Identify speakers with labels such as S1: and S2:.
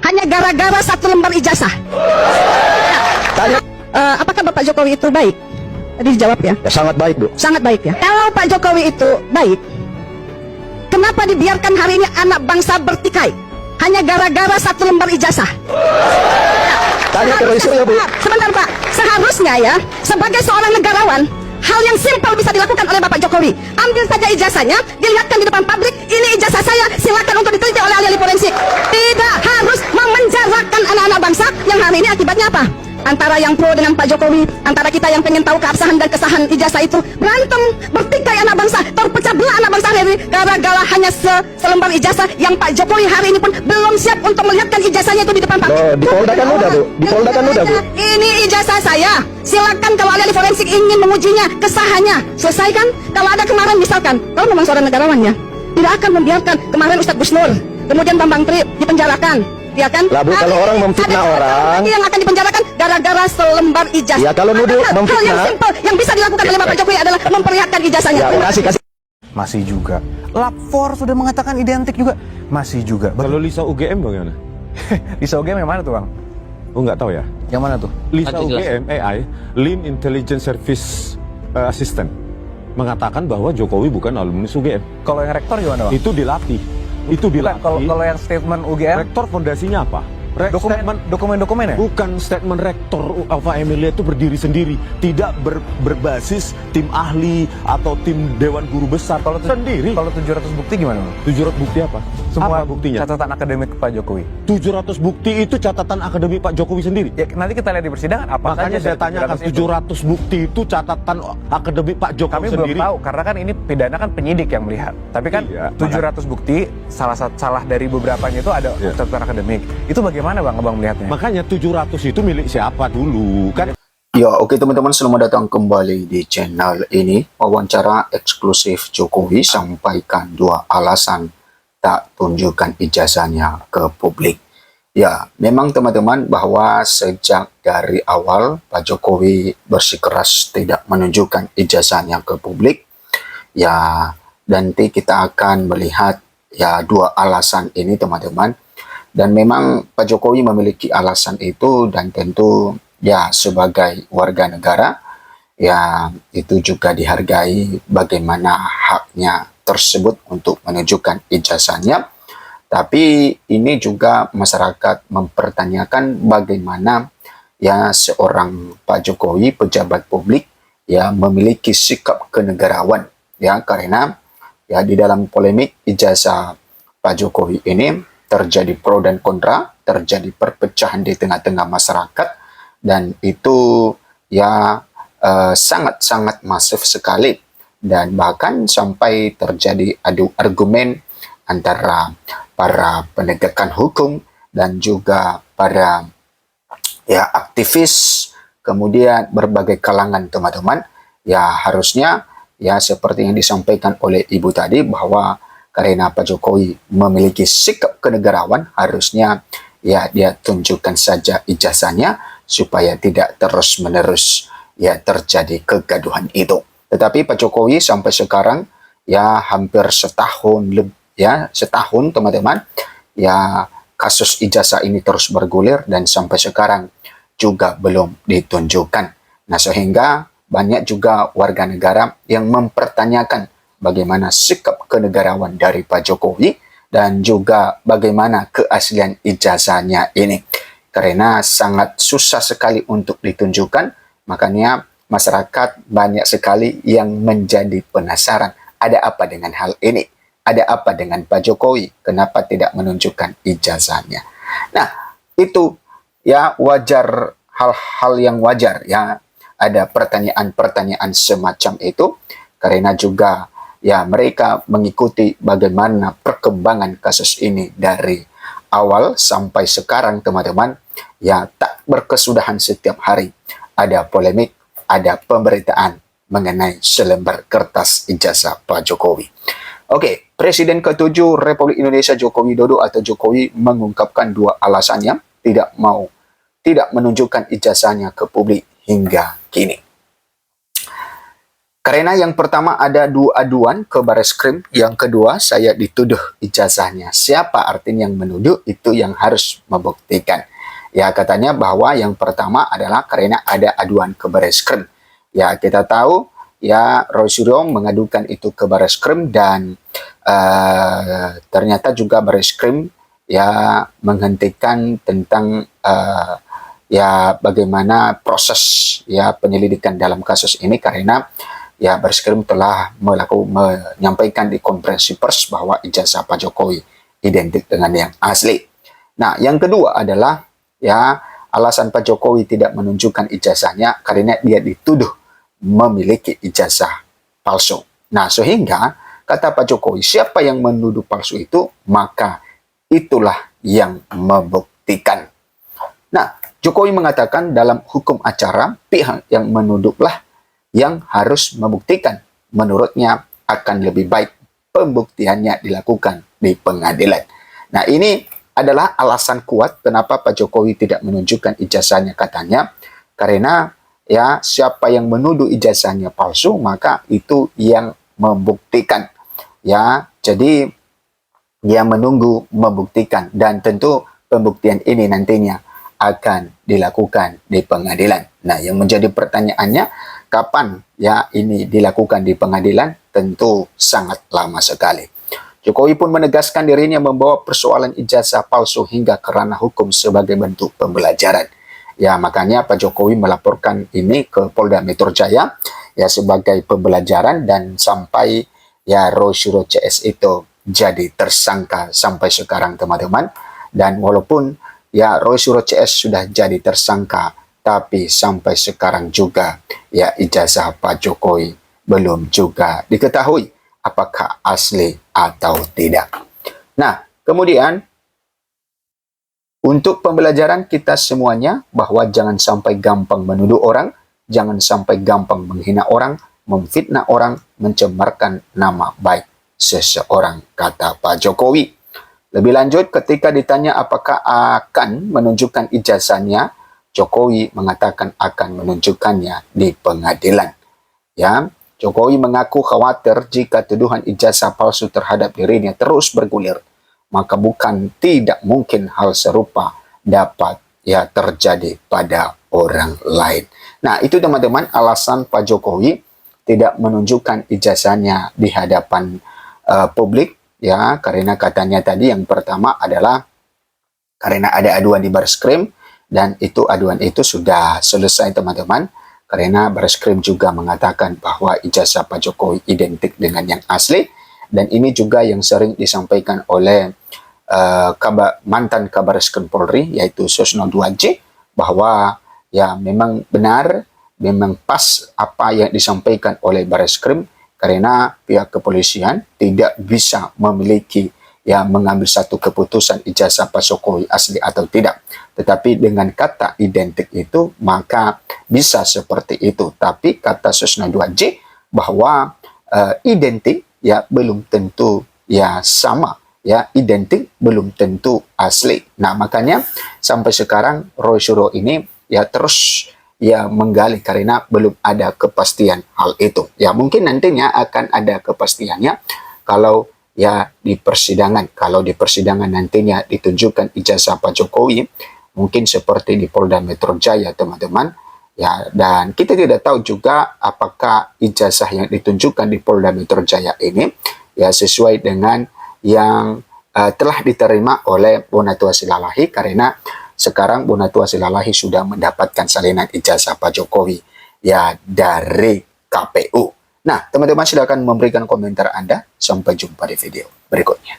S1: hanya gara-gara satu lembar ijazah.
S2: Tanya.
S1: Apakah Bapak Jokowi itu baik? Tadi dijawab ya.
S2: Ya, sangat baik, Bu.
S1: Sangat baik ya. Kalau Pak Jokowi itu baik, kenapa dibiarkan hari ini anak bangsa bertikai? Hanya gara-gara satu lembar ijazah.
S2: Tanya ke Roy Suryo, Bu.
S1: Sebentar Pak, seharusnya ya, sebagai seorang negarawan, hal yang simpel bisa dilakukan oleh Bapak Jokowi. Ambil saja ijazahnya, dilihatkan di depan publik, ini ijazah saya, silakan untuk diteliti oleh ahli forensik. Tidak harus memenjarakan anak-anak bangsa yang hari ini akibatnya apa? Antara yang pro dengan Pak Jokowi, antara kita yang pengen tahu keabsahan dan kesahan ijazah itu, berantem, bertikai anak bangsa, terpecah belah anak bangsa hari ini, gara-gara hanya selembar ijazah yang Pak Jokowi hari ini pun belum siap untuk melihatkan ijazahnya itu di depan publik.
S2: Loh, di Polda kan udah, Bu. Di Polda kan udah, Bu.
S1: Ini ijazah saya. Silakan kalau ahli forensik ingin mengujinya, kesahannya. Selesai kan? Kalau ada kemarin misalkan, kalau memang seorang negarawan ya, tidak akan membiarkan kemarin Ustadz Gus Nur, kemudian Bambang Tri dipenjarakan. Ya kan?
S2: Lah, Bu, kalau orang memfitnah orang,
S1: yang akan dipenjarakan gara-gara selembar ijazah.
S2: Ya, kalau nuduh
S1: Hal yang
S2: memfitnah,
S1: simpel yang bisa dilakukan oleh Bapak Jokowi adalah memperlihatkan ijazahnya.
S2: ya, kasih.
S3: Masih juga. Lapor sudah mengatakan identik juga. Masih juga.
S4: Kalau Lisa UGM bagaimana?
S3: Lisa UGM yang mana tuh, Bang?
S4: Oh, nggak tahu ya.
S3: Yang mana tuh?
S4: Lisa UGM AI, Lean Intelligence Service Assistant, mengatakan bahwa Jokowi bukan alumnus UGM.
S3: Kalau yang rektor gimana, Bang?
S4: Itu dilatih. Itu
S3: Bukan,
S4: dilatih.
S3: kalau yang statement UGM,
S4: Rektor fondasinya apa?
S3: dokumen-dokumen ya?
S4: Bukan statement rektor Alfa Emilia itu berdiri sendiri, tidak berbasis tim ahli atau tim dewan guru besar.
S3: Kalau
S4: sendiri.
S3: Kalau 700 bukti gimana, Bang?
S4: 700 bukti apa?
S3: Semua
S4: Apa buktinya?
S3: catatan akademik Pak Jokowi.
S4: 700 bukti itu catatan akademik Pak Jokowi sendiri.
S3: Ya, nanti kita lihat di persidangan apa
S4: Makanya
S3: saja
S4: saya
S3: dari
S4: tanyakan
S3: 700 itu.
S4: 700 bukti itu catatan akademik Pak Jokowi
S3: Kami
S4: sendiri.
S3: belum tahu karena kan ini pidana kan penyidik yang melihat. Tapi kan
S4: Iya,
S3: 700 bukti salah dari beberapanya itu ada
S4: Iya.
S3: catatan akademik. Itu bagaimana, Bang, Abang melihatnya?
S4: Makanya 700 itu milik siapa dulu kan?
S2: Ya, oke teman-teman, selamat datang kembali di channel ini. Wawancara eksklusif Jokowi sampaikan 2 alasan tak tunjukkan ijazahnya ke publik. Ya, memang teman-teman bahwa sejak dari awal Pak Jokowi bersikeras tidak menunjukkan ijazahnya ke publik. Ya, nanti kita akan melihat ya 2 alasan ini teman-teman. Dan memang Pak Jokowi memiliki alasan itu, dan tentu ya sebagai warga negara ya itu juga dihargai bagaimana haknya tersebut untuk menunjukkan ijazahnya. Tapi ini juga masyarakat mempertanyakan bagaimana ya seorang Pak Jokowi pejabat publik ya memiliki sikap kenegarawan ya, karena ya di dalam polemik ijazah Pak Jokowi ini terjadi pro dan kontra, terjadi perpecahan di tengah-tengah masyarakat, dan itu ya sangat-sangat masif sekali, dan bahkan sampai terjadi adu argumen antara para penegakan hukum dan juga para ya aktivis, kemudian berbagai kalangan teman-teman. Ya harusnya ya seperti yang disampaikan oleh Ibu tadi, bahwa karena Pak Jokowi memiliki sikap kenegarawan, harusnya ya dia tunjukkan saja ijazahnya supaya tidak terus-menerus ya terjadi kegaduhan itu. Tetapi Pak Jokowi sampai sekarang ya hampir setahun teman-teman ya kasus ijazah ini terus bergulir, dan sampai sekarang juga belum ditunjukkan. Nah, sehingga banyak juga warga negara yang mempertanyakan bagaimana sikap kenegarawan dari Pak Jokowi dan juga bagaimana keaslian ijazahnya ini. Karena sangat susah sekali untuk ditunjukkan, makanya masyarakat banyak sekali yang menjadi penasaran. Ada apa dengan hal ini? Ada apa dengan Pak Jokowi? Kenapa tidak menunjukkan ijazahnya? Nah, itu ya wajar, hal-hal yang wajar ya. Ada pertanyaan-pertanyaan semacam itu, karena juga ya mereka mengikuti bagaimana perkembangan kasus ini dari awal sampai sekarang teman-teman. Ya tak berkesudahan, setiap hari ada polemik, ada pemberitaan mengenai selembar kertas ijazah Pak Jokowi. Oke, Presiden ke-7 Republik Indonesia Joko Widodo atau Jokowi mengungkapkan 2 alasannya tidak menunjukkan ijazahnya ke publik hingga kini. Karena yang pertama ada 2 aduan ke Bareskrim, yang kedua saya dituduh ijazahnya. Siapa artinya yang menuduh, itu yang harus membuktikan. Ya, katanya bahwa yang pertama adalah karena ada aduan ke Bareskrim. Ya, kita tahu ya Roy Suryo mengadukan itu ke Bareskrim dan ternyata juga Bareskrim ya menghentikan tentang ya bagaimana proses ya penyelidikan dalam kasus ini, karena ya Bareskrim telah menyampaikan di konferensi pers bahwa ijazah Pak Jokowi identik dengan yang asli. Nah, yang kedua adalah ya alasan Pak Jokowi tidak menunjukkan ijazahnya karena dia dituduh memiliki ijazah palsu. Nah, sehingga kata Pak Jokowi, siapa yang menuduh palsu itu, maka itulah yang membuktikan. Nah, Jokowi mengatakan dalam hukum acara, pihak yang menuduhlah yang harus membuktikan. Menurutnya akan lebih baik pembuktiannya dilakukan di pengadilan. Nah, ini adalah alasan kuat kenapa Pak Jokowi tidak menunjukkan ijazahnya, katanya. Karena ya siapa yang menuduh ijazahnya palsu, maka itu yang membuktikan. Ya, jadi dia menunggu membuktikan, dan tentu pembuktian ini nantinya akan dilakukan di pengadilan. Nah, yang menjadi pertanyaannya, kapan ya ini dilakukan di pengadilan? Tentu sangat lama sekali. Jokowi pun menegaskan dirinya membawa persoalan ijazah palsu hingga ke ranah hukum sebagai bentuk pembelajaran. Ya, makanya Pak Jokowi melaporkan ini ke Polda Metro Jaya ya sebagai pembelajaran, dan sampai ya Roy Suryo CS itu jadi tersangka sampai sekarang, teman-teman. Dan walaupun ya Roy Suryo CS sudah jadi tersangka, tapi sampai sekarang juga ya ijazah Pak Jokowi belum juga diketahui apakah asli atau tidak. Nah, kemudian untuk pembelajaran kita semuanya, bahwa jangan sampai gampang menuduh orang, jangan sampai gampang menghina orang, memfitnah orang, mencemarkan nama baik seseorang, kata Pak Jokowi. Lebih lanjut, ketika ditanya apakah akan menunjukkan ijazahnya, Jokowi mengatakan akan menunjukkannya di pengadilan. Ya, Jokowi mengaku khawatir jika tuduhan ijazah palsu terhadap dirinya terus bergulir, maka bukan tidak mungkin hal serupa dapat ya terjadi pada orang lain. Nah, itu teman-teman alasan Pak Jokowi tidak menunjukkan ijazahnya di hadapan publik, ya, karena katanya tadi yang pertama adalah karena ada aduan di Bareskrim, dan itu aduan itu sudah selesai, teman-teman. Karena Bareskrim juga mengatakan bahwa ijazah Pak Jokowi identik dengan yang asli, dan ini juga yang sering disampaikan oleh mantan Kabareskrim Polri, yaitu Susno Duaji, bahwa ya memang benar, memang pas apa yang disampaikan oleh Bareskrim, karena pihak kepolisian tidak bisa memiliki ya mengambil satu keputusan ijazah Pak Jokowi asli atau tidak. Tetapi dengan kata identik itu, maka bisa seperti itu. Tapi kata Susno Duaji bahwa identik ya belum tentu ya sama, ya identik belum tentu asli. Nah, makanya sampai sekarang Roy Suryo ini ya terus ya menggali karena belum ada kepastian hal itu. Ya mungkin nantinya akan ada kepastiannya kalau ya di persidangan. Kalau di persidangan nantinya ditunjukkan ijazah Pak Jokowi, mungkin seperti di Polda Metro Jaya, teman-teman. Ya, dan kita tidak tahu juga apakah ijazah yang ditunjukkan di Polda Metro Jaya ini ya sesuai dengan yang telah diterima oleh Bonatua Silalahi, karena sekarang Bonatua Silalahi sudah mendapatkan salinan ijazah Pak Jokowi ya dari KPU. Nah, teman-teman silakan memberikan komentar Anda. Sampai jumpa di video berikutnya.